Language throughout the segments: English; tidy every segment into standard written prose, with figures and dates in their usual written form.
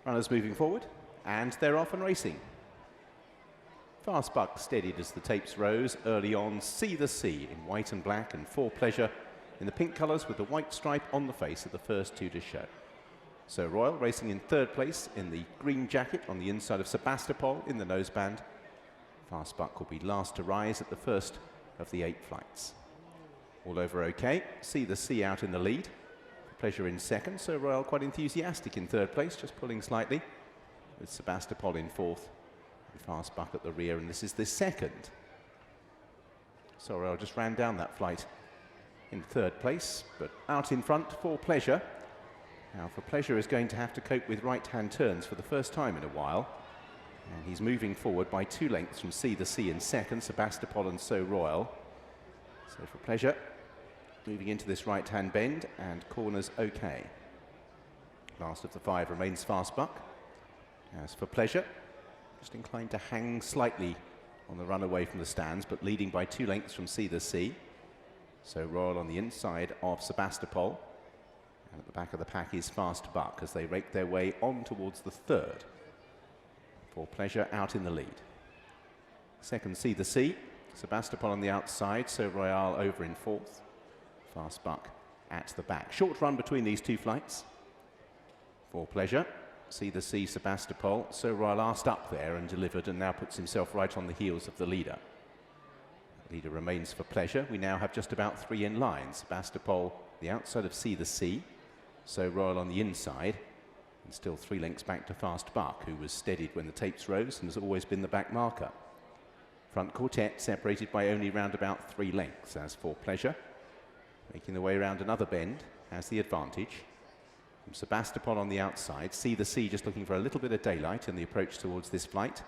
Runners moving forward, and they're off and racing. Fast Buck steadied as the tapes rose. Early on, See the Sea in white and black, and For Pleasure in the pink colours with the white stripe on the face of the first two to show. Sceau Royal racing in third place in the green jacket on the inside of Sebastopol in the noseband. Fast Buck will be last to rise at the first of the 8 flights. All over okay. See the Sea out in the lead. For Pleasure in second. Sceau Royal quite enthusiastic in third place, just pulling slightly, with Sebastopol in fourth and Fast Buck at the rear, and this is the second. Sceau Royal just ran down that flight in third place, but out in front For Pleasure. Now For Pleasure is going to have to cope with right-hand turns for the first time in a while, and he's moving forward by 2 lengths from See the Sea in second, Sebastopol and Sceau Royal. So For Pleasure moving into this right-hand bend, and corners okay. Last of the 5 remains Fast Buck. As For Pleasure, just inclined to hang slightly on the run away from the stands, but leading by 2 lengths from See the Sea. Sceau Royal on the inside of Sebastopol. And at the back of the pack is Fast Buck as they rake their way on towards the third. For Pleasure out in the lead. Second, See the Sea. Sebastopol on the outside, Sceau Royal over in fourth. Fast Buck at the back. Short run between these 2 flights. For Pleasure, See the Sea, Sebastopol. Sceau Royal last up there and delivered, and now puts himself right on the heels of the leader. The leader remains For Pleasure. We now have just about 3 in line. Sebastopol the outside of See the Sea. Sceau Royal on the inside. And still 3 lengths back to Fast Buck, who was steadied when the tapes rose and has always been the back marker. Front quartet separated by only round about 3 lengths as For Pleasure, making the way around another bend, has the advantage. From Sebastopol on the outside, See the Sea just looking for a little bit of daylight in the approach towards this flight.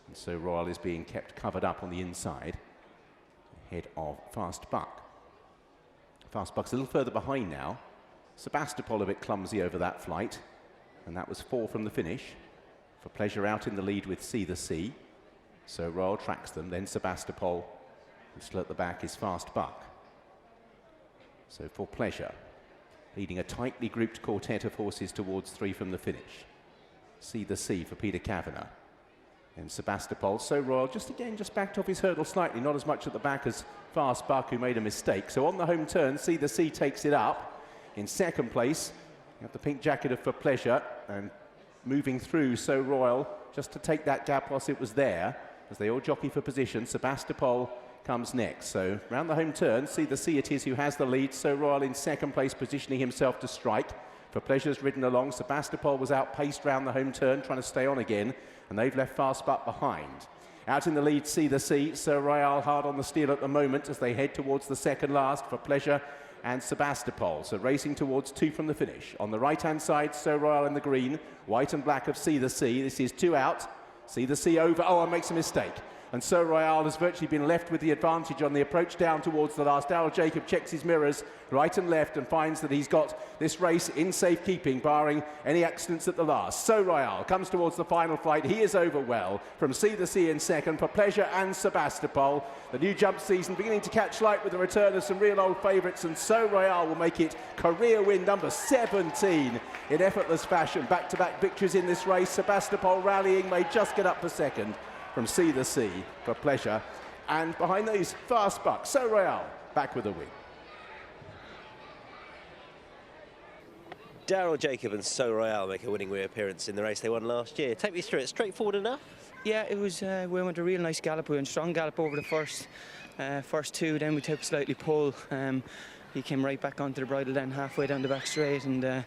And Sceau Royal is being kept covered up on the inside, ahead of Fast Buck. Fast Buck's a little further behind now. Sebastopol a bit clumsy over that flight, and that was 4 from the finish. For Pleasure out in the lead with See the Sea. Sceau Royal tracks them, then Sebastopol, and still at the back is Fast Buck. So For Pleasure, leading a tightly grouped quartet of horses towards 3 from the finish. See the Sea for Peter Kavanagh. And Sebastopol, Sceau Royal just backed off his hurdle slightly, not as much at the back as Fast Buck, who made a mistake. So on the home turn, See the Sea takes it up. In second place, you have the pink jacket of For Pleasure, and moving through Sceau Royal just to take that gap whilst it was there, as they all jockey for position. Sebastopol comes next. So round the home turn, See the Sea it is who has the lead. Sceau Royal in second place, positioning himself to strike. For Pleasure's ridden along. Sebastopol was outpaced round the home turn, trying to stay on again, and they've left Fast Buck behind. Out in the lead, See the Sea. Sceau Royal hard on the steel at the moment as they head towards the second last. For Pleasure and Sebastopol, so racing towards 2 from the finish. On the right-hand side, Sceau Royal in the green, white and black of See the Sea. This is 2 out. See the Sea over, and makes a mistake. And Sceau Royal has virtually been left with the advantage on the approach down towards the last. Daryl Jacob checks his mirrors right and left and finds that he's got this race in safekeeping, barring any accidents at the last. Sceau Royal comes towards the final flight. He is over well from See the Sea in second. For Pleasure and Sebastopol. The new jump season beginning to catch light with the return of some real old favourites, and Sceau Royal will make it career win number 17 in effortless fashion. Back-to-back victories in this race. Sebastopol rallying, may just get up for second from See the Sea For Pleasure. And behind those, Fast Buck. Sceau Royal back with a win. Daryl Jacob and Sceau Royal make a winning reappearance in the race they won last year. Take me through it. Straightforward enough? Yeah, it was. We went a real nice gallop. We went strong gallop over the first 2. Then we took a slightly pull. He came right back onto the bridle then halfway down the back straight, and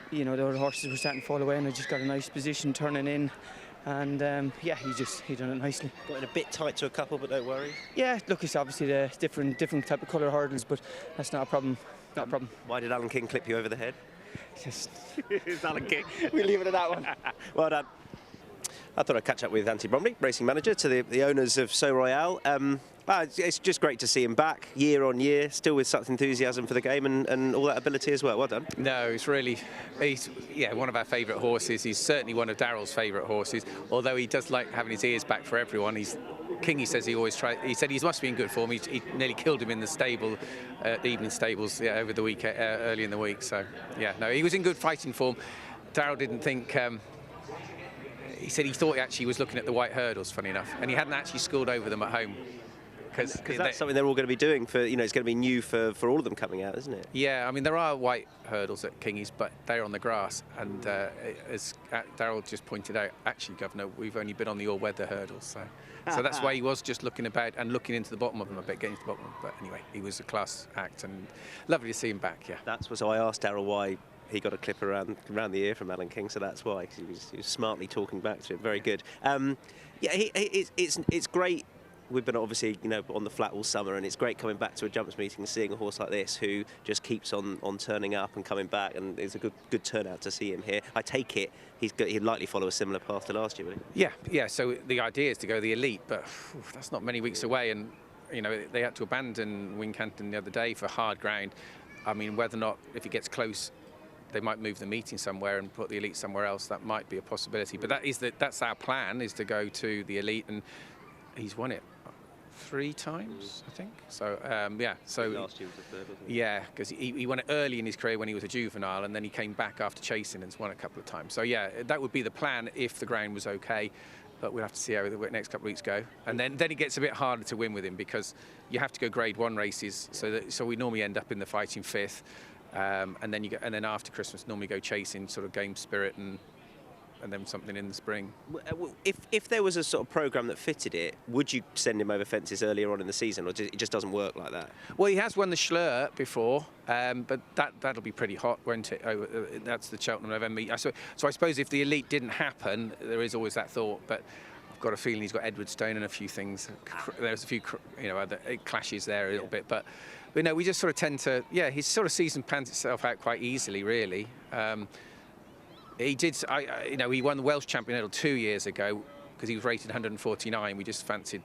you know, the other horses were starting to fall away, and I just got a nice position turning in. And yeah, he done it nicely. Got in a bit tight to a couple, but don't worry. Yeah, look, it's obviously the different type of colour hurdles, but that's not a problem. Not a problem. Why did Alan King clip you over the head? Just it's Alan King. We'll leave it at that one. Well done. I thought I'd catch up with Anthony Bromley, racing manager to the owners of Sceau Royal. It's just great to see him back year on year, still with such enthusiasm for the game and all that ability as well. Well done. No, he's one of our favourite horses. He's certainly one of Daryl's favourite horses, although he does like having his ears back for everyone. King, he says he always tries. He said he must be in good form. He nearly killed him in the stable, the evening stables, over the week, early in the week. So yeah, no, he was in good fighting form. Daryl didn't think. He said he thought he actually was looking at the white hurdles, funny enough, and he hadn't actually schooled over them at home. Because that's something they're all going to be doing for, it's going to be new for all of them coming out, isn't it? Yeah, I mean, there are white hurdles at Kingies, but they're on the grass. And as Daryl just pointed out, actually, Governor, we've only been on the all-weather hurdles. So that's why he was just looking about and looking into the bottom of them a bit, getting to the bottom. But anyway, he was a class act, and lovely to see him back, yeah. So I asked Daryl why he got a clip around the ear from Alan King, so that's why, 'cause he was smartly talking back to him. Very good. Yeah, it's great. We've been obviously, on the flat all summer, and it's great coming back to a jumps meeting and seeing a horse like this who just keeps on turning up and coming back, and it's a good turnout to see him here. I take it he'd likely follow a similar path to last year, wouldn't he? Yeah. So the idea is to go the elite, but that's not many weeks away, and they had to abandon Wincanton the other day for hard ground. I mean, whether or not if he gets close, they might move the meeting somewhere and put the elite somewhere else. That might be a possibility, but that's our plan, is to go to the elite, and he's won it 3 times, I think. So yeah. So last year was the third, wasn't it? Yeah, because he won it early in his career when he was a juvenile, and then he came back after chasing and won a couple of times. So yeah, that would be the plan if the ground was okay. But we'll have to see how the next couple of weeks go. And then it gets a bit harder to win with him, because you have to go Grade 1 races. So we normally end up in the fighting 5th, and then after Christmas normally go chasing sort of Game Spirit and then something in the spring. If there was a sort of programme that fitted it, would you send him over fences earlier on in the season, or it just doesn't work like that? Well, he has won the Schlur before, but that'll be pretty hot, won't it? That's the Cheltenham November. So I suppose if the elite didn't happen, there is always that thought, but I've got a feeling he's got Edward Stone and a few things. There's a few, other clashes there a little bit, but no, we just sort of tend to, his sort of season pans itself out quite easily, really. He did, he won the Welsh Champion 2 years ago because he was rated 149. We just fancied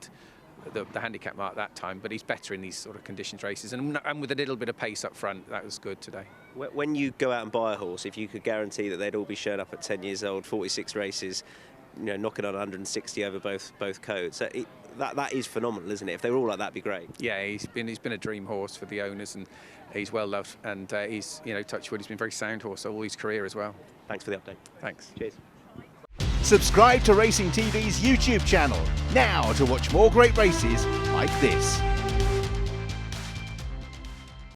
the handicap mark that time, but he's better in these sort of conditions races, and with a little bit of pace up front. That was good today. When you go out and buy a horse, if you could guarantee that they'd all be shown up at 10 years old, 46 races, knocking on 160 over both codes, that is phenomenal, isn't it? If they were all like that, it'd be great. Yeah, he's been a dream horse for the owners, and he's well loved, and he's touch wood, he's been a very sound horse all his career as well. Thanks for the update. Thanks. Cheers. Subscribe to Racing TV's YouTube channel now to watch more great races like this.